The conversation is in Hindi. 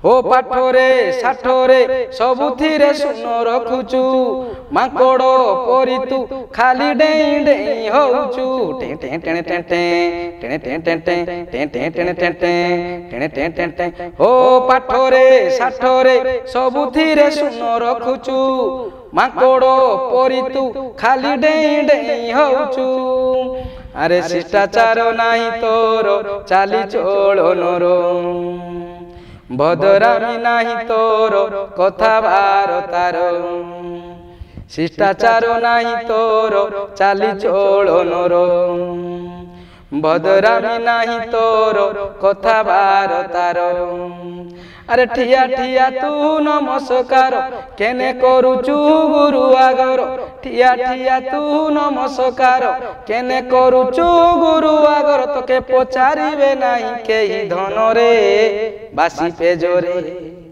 हो पाठरे साठरे सबुथिरे सुन रखुचु माकड़ परी तू खाली डेई डेई होउचु टें टें टें टें टें टें टें टें टें टें टें टें टें टें टें टें हो पाठरे साठरे सबुथिरे सुन रखुचु माकड़ परी तू खाली डेई डेई होउचु अरे शिष्टाचार नाही तोर चाली चोळनर भद्रामी नाही तोर कथाबार्तार शिष्टाचार नाही तोर चाली चोळनर भद्रामी नाही तोर कथाबार्तार अरे ठिया ठिया तू नमस्कार केने करुचु गुरु आगर ठिया ठिया तू नमस्कार केने करुचु गुरु आगर तोके पचारिबे नाही केही धन रे बासी पेजरे।